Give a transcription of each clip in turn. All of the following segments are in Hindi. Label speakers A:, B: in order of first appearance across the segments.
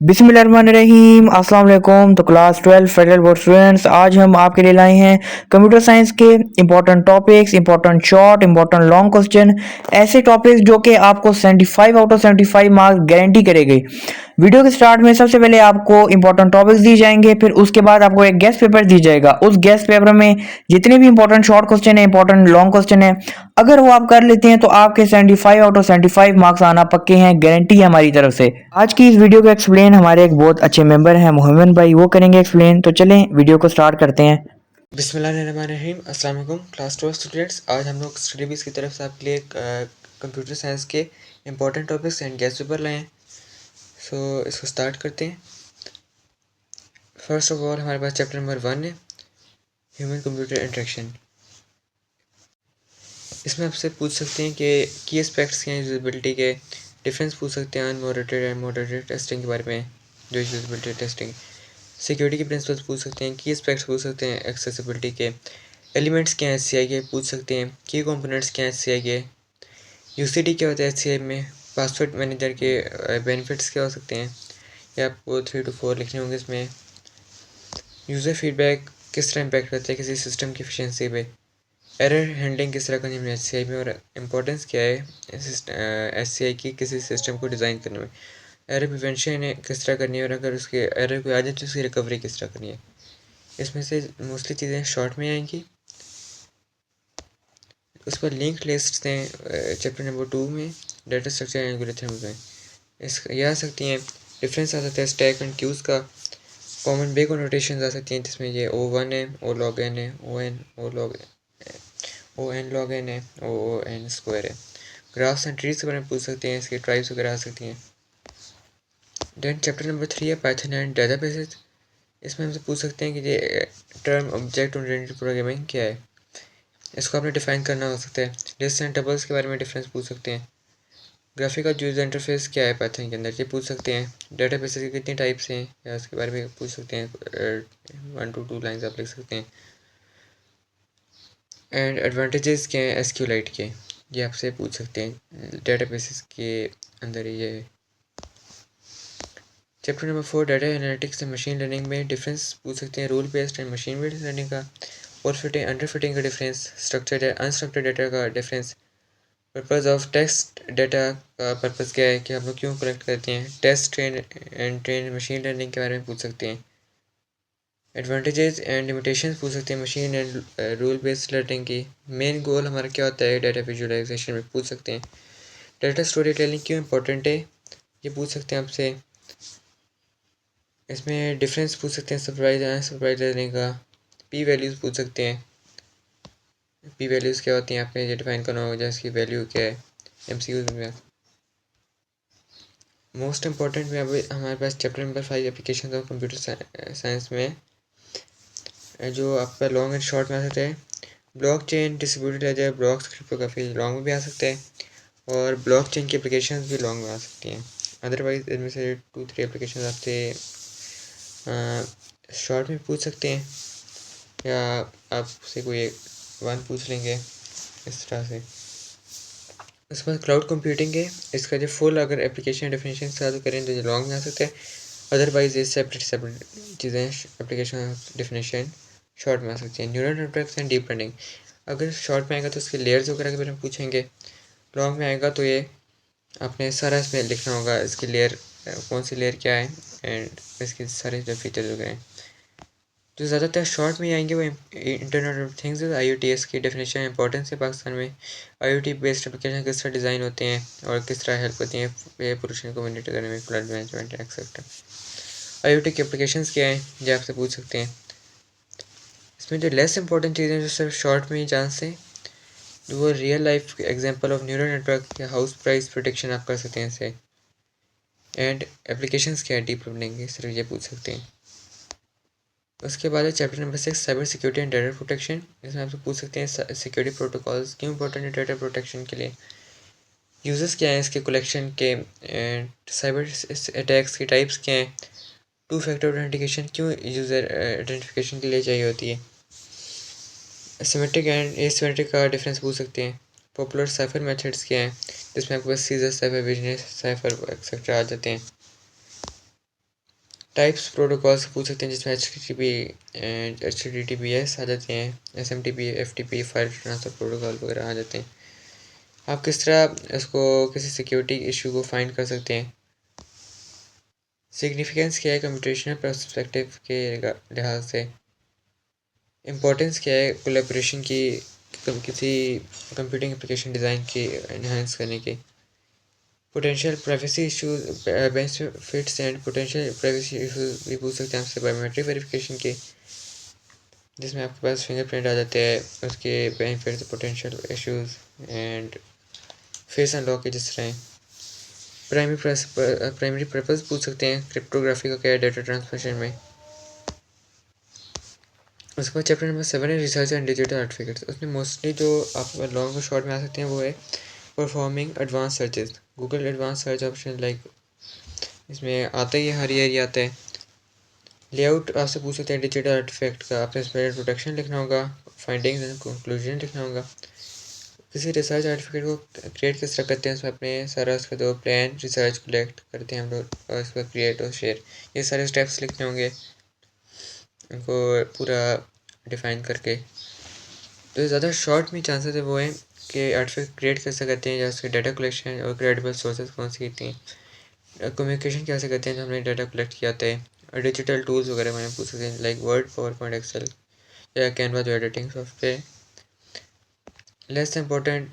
A: बिस्मिल्लाहिर्रहमानिर्रहीम अस्सलाम वालेकुम। तो क्लास 12 फेडरल बोर्ड स्टूडेंट्स, आज हम आपके लिए लाए हैं कंप्यूटर साइंस के important topics, important short, important long question, ऐसे टॉपिक्स जो कि आपको 75 आउट ऑफ 75 मार्क्स गारंटी करेंगे। वीडियो के स्टार्ट में सबसे पहले आपको इंपॉर्टेंट टॉपिक्स दी जाएंगे, फिर उसके बाद आपको एक गेस्ट पेपर दी जाएगा। उस गेस्ट पेपर में जितने भी इंपॉर्टेंट शॉर्ट क्वेश्चन है, इंपॉर्टेंट लॉन्ग क्वेश्चन है, अगर वो आप कर लेते हैं तो आपके 75 आउट ऑफ 75 मार्क्स आना पक्के हैं, गारंटी है हमारी तरफ से। आज की इस वीडियो को एक्सप्लेन हमारे एक बहुत अच्छे मेंबर हैं मोहम्मद भाई, वो करेंगे एक्सप्लेन। तो चलें वीडियो को स्टार्ट करते हैं।
B: बिस्मिल्लाहिर्रहमानिर्रहीम। अस्सलाम वालेकुम क्लास 12 स्टूडेंट्स, आज हम लोग स्टडी बीस की तरफ से आपके लिए कंप्यूटर साइंस के important topics and guest paper लाए हैं। सो इसको स्टार्ट करते हैं। फर्स्ट ऑफ ऑल हमारे पास चैप्टर नंबर 1 है, ह्यूमन कंप्यूटर इंटरेक्शन। इसमें आपसे पूछ सकते हैं कि की एस्पेक्ट्स क्या हैं यूजेबिलिटी के, डिफरेंस पूछ सकते हैं अनमॉडरेटेड एंड मॉडरेटेड टेस्टिंग के बारे में, जो यूजेबिलिटी टेस्टिंग, सिक्योरिटी के प्रिंसिपल्स पूछ सकते हैं, की एस्पेक्ट्स पूछ सकते हैं एक्सेसिबिलिटी के, एलिमेंट्स क्या हैं एचसीआई के पूछ सकते हैं, की कंपोनेंट्स क्या हैं एचसीआई के, यूसीडी क्या होता है एचसीआई में, पासवर्ड मैनेजर के बेनिफिट्स क्या हो सकते हैं, या आपको 3 to 4 लिखने होंगे इसमें। यूज़र फीडबैक किस तरह इम्पैक्ट करता है किसी सिस्टम की एफिशिएंसी पे, एरर हैंडलिंग किस तरह करनी है एचसीआई में, और इम्पोर्टेंस क्या है एचसीआई की किसी सिस्टम को डिज़ाइन करने में, एरर प्रिवेंशन है किस तरह करनी है, और अगर उसके एरर कोई आ जाए तो उसकी रिकवरी किस तरह करनी है। इसमें से मोस्टली चीज़ें शॉर्ट में आएंगी। उस पर लिंक लिस्ट हैं चैप्टर नंबर 2 में, डाटा स्ट्रक्चर एंड एल्गोरिथम्स में। इस ये आ सकती हैं, डिफरेंस आ सकता है स्टैक एंड क्यूज़ का, कॉमन बे नोटेशन आ सकती हैं जिसमें ये O1 है, O log n है, O n log n है, O n स्क्वायर है। ग्राफ्स एंड ट्रीज के बारे में पूछ सकते हैं, इसकी ट्राइब्स वगैरह आ सकती हैं। देन चैप्टर नंबर 3 है पाइथन एंड डेटाबेसेस। इसमें हमसे पूछ सकते हैं कि ये टर्म ऑब्जेक्ट ओरिएंटेड प्रोग्रामिंग क्या है, इसको आपने डिफाइन करना हो सकता है। लिस्ट एंड टेबल्स के बारे में डिफरेंस पूछ सकते हैं। ग्राफिकल यूजर इंटरफेस क्या है पाइथन के अंदर, ये पूछ सकते हैं। डेटाबेसेस की कितनी टाइप्स हैं या उसके बारे में पूछ सकते हैं, 1 to 2 लाइन्स आप लिख सकते हैं। एंड एडवांटेजेस क्या हैं एसक्यूलाइट के, ये आपसे पूछ सकते हैं डेटाबेसेस के अंदर। ये chapter number 4 data analytics and machine learning में डिफरेंस पूछ सकते हैं, rule based and machine based learning का, और फिटिंग अंडर फिटिंग का डिफरेंस, स्ट्रक्चर्ड अनस्ट्रक्चर्ड डाटा का difference, purpose of test data का पर्पज़ क्या है कि हम लोग क्यों कलेक्ट करते हैं, टेस्ट ट्रेन मशीन लर्निंग के बारे में पूछ सकते हैं। एडवांटेजेस एंड लिमिटेशंस पूछ सकते हैं machine and rule based learning की। मेन गोल हमारा क्या होता है डाटा विजुअलाइजेशन में पूछ सकते हैं। डाटा स्टोरी टेलिंग क्यों इंपॉर्टेंट है, ये पूछ सकते हैं आपसे। इसमें डिफरेंस पूछ सकते हैं सरप्राइज अनसरप्राइज लर्निंग का। पी वैल्यूज़ पूछ सकते हैं, पी वैल्यूज़ क्या होती हैं आपने ये डिफाइन करना होगा, इसकी वैल्यू क्या है एमसीक्यूज में। मोस्ट इंपॉर्टेंट में अभी हमारे पास chapter number 5 application of computer science में जो आपका लॉन्ग एंड शॉर्ट में आ सकता है। Block chain, distributed laser, blocks, cryptography long में भी आ सकते हैं, और ब्लॉक चेन की एप्लीकेशन भी लॉन्ग में आ सकती हैं। अदरवाइज इनमें से 2-3 एप्लीकेशन आपसे शॉर्ट में पूछ सकते हैं, या आपसे कोई एक वन पूछ लेंगे इस तरह से। उसके बाद क्लाउड कंप्यूटिंग है, इसका जो फुल अगर एप्लीकेशन डेफिनेशन चालू करें तो ये लॉन्ग में आ सकता है। अदरवाइज ये सेपरेट चीज़ें एप्लीकेशन डेफिनेशन शॉर्ट में आ सकती हैं। Neural networks and deep learning, अगर शॉर्ट में आएगा तो उसके लेयर्स वगैरह के बारे में पूछेंगे, लॉन्ग में आएगा तो ये आपने सारा इसमें लिखना होगा, इसकी लेयर कौन सी लेयर क्या है एंड इसके सारे जो फीचर्स वगैरह हैं। जो ज़्यादातर शॉर्ट में आएंगे वो इंटरनेट ऑफ थिंग्स IoTs की डेफिनेशन इंपॉर्टेंस है पाकिस्तान में। IoT बेस्ड एप्लीकेशन किस तरह डिज़ाइन होते हैं और किस तरह हेल्प होती हैं एयर पोल्यूशन को मॉनिटर करने में, फ्लड मैनेजमेंट एक्सेट्रा। IoT के एप्लीकेशंस क्या हैं ये आपसे पूछ सकते हैं। इसमें जो लेस इंपॉर्टेंट चीज़ें जो सिर्फ शॉर्ट में ही जान से, वो real life example of neural network या हाउस प्राइस प्रोटेक्शन आप कर सकते हैं इससे। एंड एप्लीकेशंस क्या है डीप लर्निंग की, सिर्फ ये पूछ सकते हैं। उसके बाद है chapter number 6 cyber security and data protection. इसमें आपसे पूछ सकते हैं सिक्योरिटी प्रोटोकॉल्स क्यों इंपॉर्टेंट है डाटा प्रोटेक्शन के लिए, यूजर्स क्या हैं इसके कलेक्शन के, एंड साइबर अटैक्स की टाइप्स क्या हैं, 2 फैक्टर ऑथेंटिकेशन क्यों यूज़र आइडेंटिफिकेशन के लिए चाहिए होती है, सिमेट्रिक एंड एसिमेट्रिक का डिफरेंस पूछ सकते हैं। पॉपुलर साइफर मेथड्स क्या हैं, जिसमें आपके पास Caesar cipher, business cipher etcetera आ जाते हैं। टाइप्स प्रोटोकॉल्स पूछ सकते हैं जिसमें HTTP एंड HTTPS आ जाते हैं, SMTP, FTP, file transfer protocol वगैरह आ जाते हैं। आप किस तरह इसको किसी सिक्योरिटी इशू को फाइंड कर सकते हैं। सिग्निफिकेंस क्या है कंप्यूटेशनल पर्सपेक्टिव के लिहाज से। इम्पोर्टेंस क्या है कोलैबोरेशन की किसी कंप्यूटिंग एप्लीकेशन डिज़ाइन की एनहांस करने की। Potential privacy issues, benefits and potential privacy issues भी पूछ सकते हैं आपसे बायोमेट्रिक वेरिफिकेशन के, जिसमें आपके पास फिंगरप्रिंट आ जाते हैं, उसके benefits, potential issues and face unlock के जिस तरह। प्राइमरी पर्पस पूछ सकते हैं क्रिप्टोग्राफी का क्या है डाटा ट्रांसमिशन में। उसके बाद चैप्टर नंबर 7 है रिसर्च एंड डिजिटल सर्टिफिकेट्स। उसमें मोस्टली जो आप लॉन्ग और शॉर्ट में आ सकते हैं वो है performing advance searches, Google advance search option like, इसमें आता ही है, हर ईयर ही आता है। लेआउट आपसे पूछ सकते हैं डिजिटल आर्टिफैक्ट का, आपने इसमें प्रोटेक्शन लिखना होगा, फाइंडिंग्स एंड कंक्लूजन लिखना होगा। किसी रिसर्च सर्टिफिकेट को क्रिएट किस तरह करते हैं, उसमें अपने सारा उसका दो प्लान रिसर्च कलेक्ट करते हैं हम लोग और उसको क्रिएट और शेयर, ये सारे स्टेप्स लिखने होंगे उनको पूरा डिफाइन करके। तो ज़्यादा शॉर्ट में चांसेस है वो हैं कि आर्टिफैक्ट क्रिएट कैसे करते हैं या उसके डाटा कलेक्शन और क्रेडिबल सोर्सेज कौन सी होती हैं, कम्युनिकेशन कैसे करते हैं जो हमने डाटा कलेक्ट किया होता है, और डिजिटल टूल्स वगैरह मैंने पूछ सकते हैं like word, power point, excel या कैनवा जो एडिटिंग सॉफ्टवेयर। लेस इंपॉर्टेंट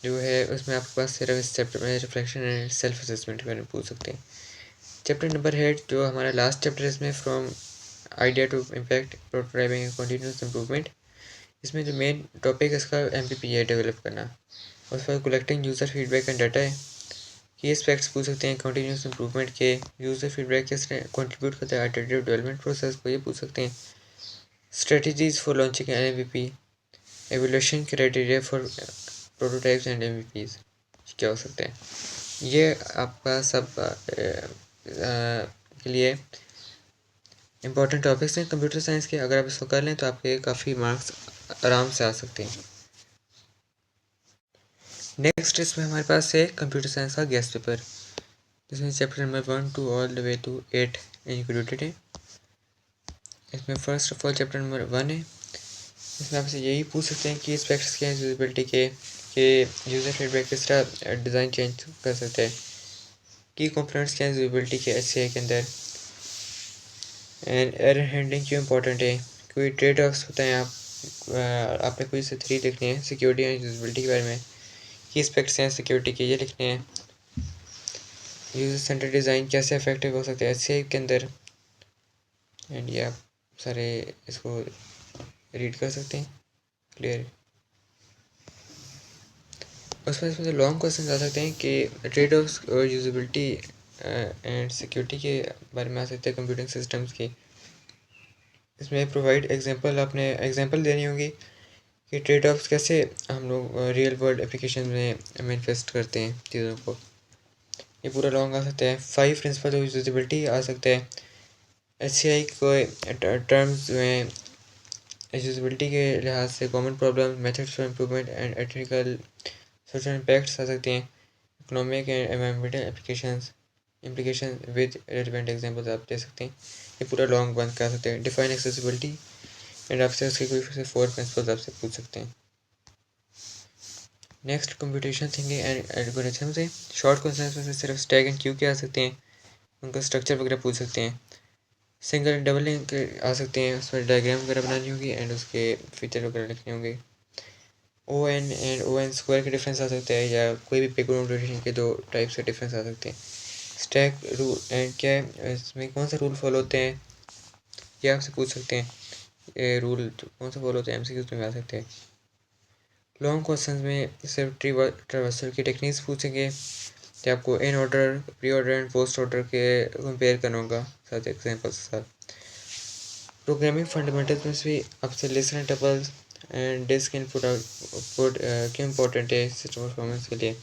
B: जो है उसमें आपके पास सिर्फ इस चैप्टर में रिफ्लेक्शन एंड सेल्फ असेसमेंट के बारे में पूछ सकते हैं। चैप्टर नंबर 8 जो हमारा लास्ट चैप्टर है इसमें from idea to impact prototyping and continuous improvement. इसमें जो मेन टॉपिक है इसका MVP है डेवलप करना, उस पर collecting user feedback and data है। की एस्पेक्ट्स पूछ सकते हैं कंटिन्यूस इंप्रूवमेंट के, यूज़र फीडबैक किस तरह कंट्रीब्यूट करता है इटरेटिव डेवलपमेंट प्रोसेस को, ये पूछ सकते हैं। Strategies for launching N MVP, evolution criteria for prototypes and MVPs क्या हो सकते हैं। ये आपका सब के लिए इम्पोर्टेंट टॉपिक्स हैं कंप्यूटर साइंस के। अगर आप इसको कर लें तो आपके काफ़ी मार्क्स आराम से आ सकते हैं। नेक्स्ट इसमें हमारे पास है कंप्यूटर साइंस का गेस्ट पेपर, जिसमें chapter number 1 to all the way to 8 included है। इसमें first of all chapter number 1 है, इसमें आपसे यही पूछ सकते हैं कि एस्पेक्ट्स क्या हैं यूजेबिलिटी के, कि यूज़र फीडबैक किस तरह डिज़ाइन चेंज कर सकते हैं, की कंपोनेंट्स क्या हैं यूजेबिलिटी के HCI के अंदर, एंड एरर हैंडलिंग क्यों इंपॉर्टेंट है, कोई ट्रेड ऑफ्स होते हैं। आपने कोई से 3 लिखने हैं सिक्योरिटी एंड यूजेबिलिटी के बारे में, की एस्पेक्ट्स हैं सिक्योरिटी के ये लिखने हैं। यूज़र सेंटर डिज़ाइन कैसे इफेक्टिव हो सकते हैं HCI के अंदर, एंड ये आप सारे इसको रीड कर सकते हैं क्लियर। उसमें इसमें से लॉन्ग क्वेश्चन आ सकते हैं कि ट्रेड ऑफ्स और यूजेबिलिटी एंड सिक्योरिटी के बारे में आ सकते हैं कंप्यूटिंग सिस्टम्स की। इसमें प्रोवाइड एग्जांपल, आपने एग्जांपल देनी होगी कि ट्रेड ऑफ्स कैसे हम लोग रियल वर्ल्ड एप्लीकेशन में मैनिफेस्ट करते हैं चीज़ों को। ये पूरा लॉन्ग आ सकता है। 5 प्रिंसिपल ऑफ यूजेबिलिटी आ सकते हैं। HCI को टर्म्स में यूजेबिलिटी के लिहाज से common problem, methods for improvement and ethical social impacts आ सकते हैं। Economic and environmental implication with relevant examples आप दे सकते हैं। ये पूरा लॉन्ग बंद कर सकते हैं। डिफाइन एक्सेसिबिलिटी एंड आपसे उसके कोई फिर से 4 प्रिंसिपल्स आपसे पूछ सकते हैं। Next computation thinking and algorithm से शॉर्ट क्वेश्चन में से सिर्फ स्टैक एंड क्यू के आ सकते हैं, उनका स्ट्रक्चर वगैरह पूछ सकते हैं। सिंगल डबल लिंक आ सकते हैं, उसमें डायग्राम वगैरह बनानी होगी एंड उसके फीचर वगैरह लिखने होंगे। ON एंड ON स्क्वायर के डिफरेंस आ सकते हैं, या कोई भी बैकग्राउंड रोटेशन के 2 टाइप्स के डिफरेंस आ सकते हैं। स्टैक रूल एंड क्या है, इसमें कौन सा रूल फॉलो होते हैं ये आपसे पूछ सकते हैं। ये रूल कौन सा फॉलो होते हैं MCQs में आ सकते हैं। लॉन्ग क्वेश्चन में सिर्फ ट्रावर्सल की टेक्निक्स पूछेंगे, कि आपको in order, pre order and post order के कंपेयर करना होगा साथ एग्जाम्पल्स के साथ। प्रोग्रामिंग फंडामेंटल्स में भी आपसे list tuples and disk input output क्यों इंपॉर्टेंट है सिस्टम परफॉर्मेंस के लिए।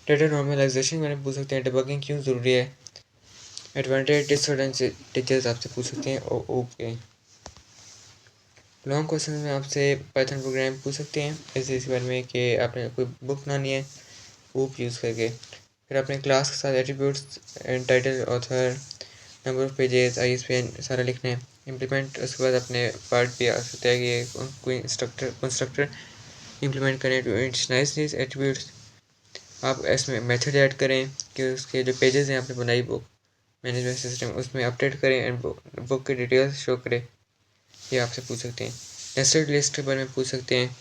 B: डेटा नॉर्मलाइजेशन मैंने पूछ सकते हैं, डिबगिंग क्यों ज़रूरी है। एडवांटेज डिसएडवांटेजेस आपसे पूछ सकते हैं। ओके, लॉन्ग क्वेश्चन में आपसे पाइथन प्रोग्राम पूछ सकते हैं इस बारे में कि आपने कोई बुक बनानी है ऊप यूज़ करके। फिर अपने क्लास के साथ attributes and title, author, number of pages, ISBN सारा लिखना है। इम्प्लीमेंट उसके बाद अपने पार्ट भी आ सकता है कि कोई कंस्ट्रक्टर इम्प्लीमेंट करें टू इनिशियलाइज दिस एट्रीब्यूट्स। आप इसमें मेथड ऐड करें कि उसके जो पेजेस हैं आपने बनाई बुक मैनेजमेंट सिस्टम उसमें अपडेट करें एंड बुक की डिटेल्स शो करें। ये आपसे पूछ सकते हैं। नेस्टेड लिस्ट के बारे में पूछ सकते हैं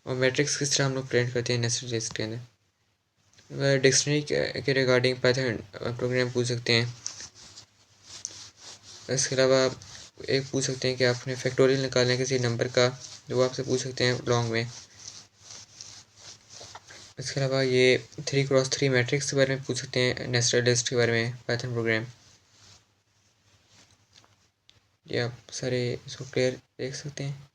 B: और मैट्रिक्स किस तरह हम लोग प्रिंट करते हैं नेस्टेड लिस्ट के अंदर। डिक्शनरी के रिगार्डिंग पाइथन प्रोग्राम पूछ सकते हैं। इसके अलावा एक पूछ सकते हैं कि आपने फैक्टोरियल निकालना है किसी नंबर का, जो आपसे पूछ सकते हैं लॉन्ग में। इसके अलावा ये 3x3 मैट्रिक्स के बारे में पूछ सकते हैं, नेस्टेड लिस्ट के बारे में पाइथन प्रोग्राम। ये आप सारे इसको क्लियर देख सकते हैं।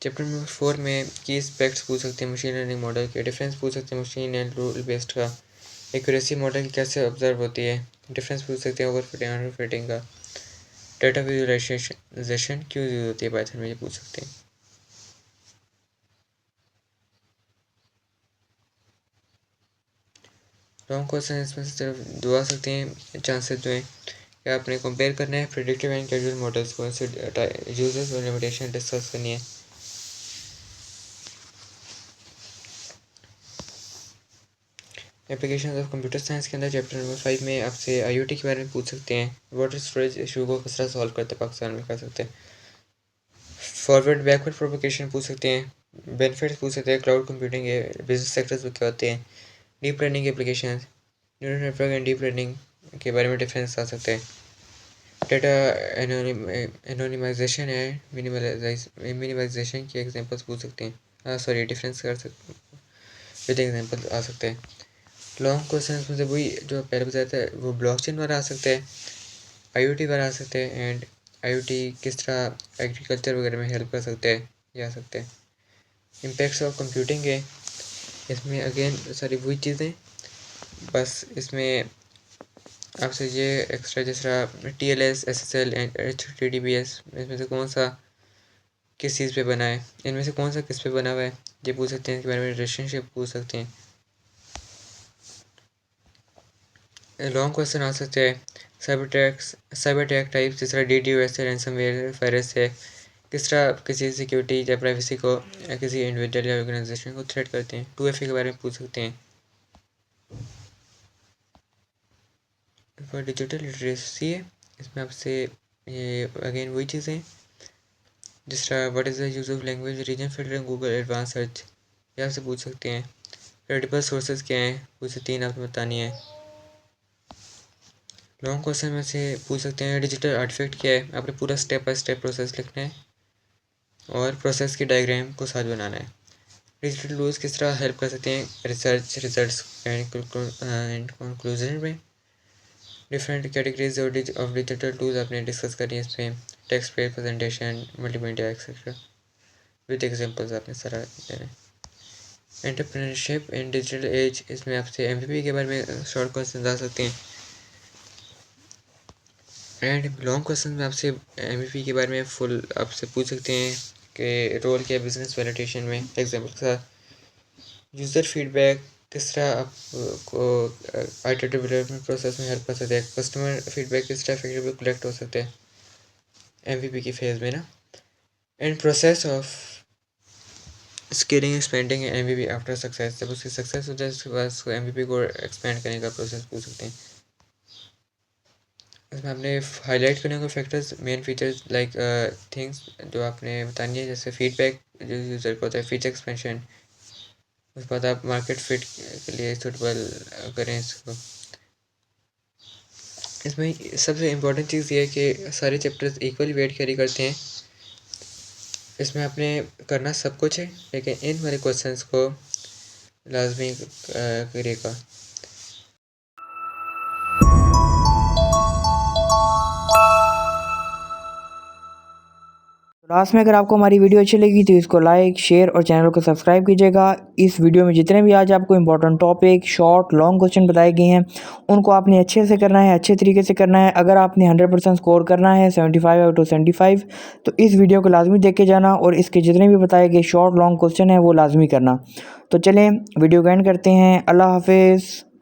B: चैप्टर नंबर 4 में की स्पेक्ट्स पूछ सकते हैं मशीन लर्निंग मॉडल के, डिफरेंस पूछ सकते हैं मशीन एंड रूल बेस्ड का, एक्यूरेसी मॉडल कैसे ऑब्जर्व होती है, डिफरेंस पूछ सकते हैं ओवरफिटिंग अंडरफिटिंग का, डाटा विजुअलाइजेशन क्यों यूज होती है पाइथन में, ये पूछ सकते हैं। लॉन्ग क्वेश्चन इसमें से सिर्फ दो आ सकते हैं चांसेस जो हैं कि आपने कंपेयर करना है प्रेडिक्टिव एंड कैजुअल मॉडल्स को, यूजर्स और लिमिटेशन डिस्कस करनी है। एप्लीकेशन ऑफ कंप्यूटर साइंस के अंदर चैप्टर नंबर 5 में आपसे IoT के बारे में पूछ सकते हैं, वाटर स्टोरेज इशू को किस तरह सॉल्व करते हैं पाकिस्तान में कर सकते हैं। फॉरवर्ड बैकवर्ड प्रोपोगेशन पूछ सकते हैं, बेनिफिट्स पूछ सकते हैं, क्लाउड कंप्यूटिंग के बिजनेस सेक्टर्स में क्या होते हैं, deep learning application, neural network and deep learning के बारे में डिफरेंस आ सकते हैं। डेटा एनोनिमाइजेशन है मिनिमाइजेशन के एग्जांपल्स पूछ सकते हैं, सॉरी डिफरेंस कर सकते विद एग्जांपल आ सकते हैं। लॉन्ग क्वेश्चन में से वही जो पहले बताया था वो ब्लॉकचेन वाला आ सकता है, IoT वाला आ सकते हैं, एंड IoT किस तरह एग्रीकल्चर वगैरह में हेल्प कर सकते हैं ये आ सकते हैं। इम्पैक्ट्स ऑफ कंप्यूटिंग है, इसमें अगेन सारी वही चीज़ें, बस इसमें आपसे ये एक्स्ट्रा जिस तरह TLS SSL एंड HTTPS इसमें से कौन सा किस चीज़ पे बना है, इनमें से कौन सा किस पे बना हुआ है ये पूछ सकते हैं। इसके बारे में रिलेशनशिप पूछ सकते हैं। लॉन्ग क्वेश्चन आ सकते हैं साइबर अटैक टाइप जिस तरह DDoS है, रैंसमवेयर, वायरस है, किस तरह किसी सिक्योरिटी या प्राइवेसी को या किसी इंडिविजुअल या ऑर्गेनाइजेशन को थ्रेट करते हैं। 2FA के बारे में पूछ सकते हैं। डिजिटल लिटरेसी है, इसमें आपसे ये अगेन वही चीज़ें जिस तरह what is the use of language region filtering Google advance search ये आपसे पूछ सकते हैं। क्रेडिबल सोर्सेज क्या हैं कुछ 3 आपको बतानी है। लॉन्ग क्वेश्चन में से पूछ सकते हैं डिजिटल आर्टिफैक्ट क्या है, आपने पूरा स्टेप बाय स्टेप प्रोसेस लिखना है और प्रोसेस की डायग्राम को साथ बनाना है। डिजिटल टूल्स किस तरह हेल्प कर सकते हैं रिसर्च रिजल्ट्स एंड कंक्लूजन में। Different categories of digital tools आपने डिस्कस करी है इसमें, text based presentation, multimedia etcetera with examples आपने सारा देना है। एंटरप्रेन्योरशिप इन डिजिटल एज, इसमें आपसे MVP के बारे में शॉर्ट क्वेश्चन आ सकते हैं। एंड लॉन्ग क्वेश्चन में आपसे MVP के बारे में फुल आपसे पूछ सकते हैं कि रोल क्या है बिजनेस वैलिडेशन में, एग्जाम्पल के साथ यूज़र फीडबैक किस तरह आपको IT डेवलपमेंट प्रोसेस में हेल्प कर सकते हैं, कस्टमर फीडबैक किस तरह इफेक्टिवली कलेक्ट हो सकते हैं MVP की फेज़ में ना। And process of scaling expanding MVP after success, जब उसकी सक्सेस हो जाए उसके बाद उसको MVP को एक्सपेंड करने का प्रोसेस पूछ सकते हैं। इसमें आपने हाईलाइट करने को factors main features like things जो आपने बतानी है, जैसे फीडबैक जो यूज़र को होता है, फीचर एक्सपेंशन, उसके बाद आप मार्केट फिट के लिए सूटेबल करें इसको। इसमें सबसे इम्पोर्टेंट चीज़ ये है कि सारे चैप्टर्स इक्वली वेट कैरी करते हैं। इसमें आपने करना सब कुछ है लेकिन इन वाले क्वेश्चंस को लाजमी करेगा।
A: लास्ट में अगर आपको हमारी वीडियो अच्छी लगी तो इसको लाइक शेयर और चैनल को सब्सक्राइब कीजिएगा। इस वीडियो में जितने भी आज आपको important topic short long question बताए गए हैं उनको आपने अच्छे से करना है, अच्छे तरीके से करना है। अगर आपने 100% स्कोर करना है 75 आउट ऑफ 75 तो इस वीडियो को लाजमी देख के जाना और इसके जितने भी बताए गए शॉर्ट लॉन्ग क्वेश्चन हैं वो लाजमी करना। तो चलें वीडियो को एंड करते हैं। अल्लाह हाफिज़।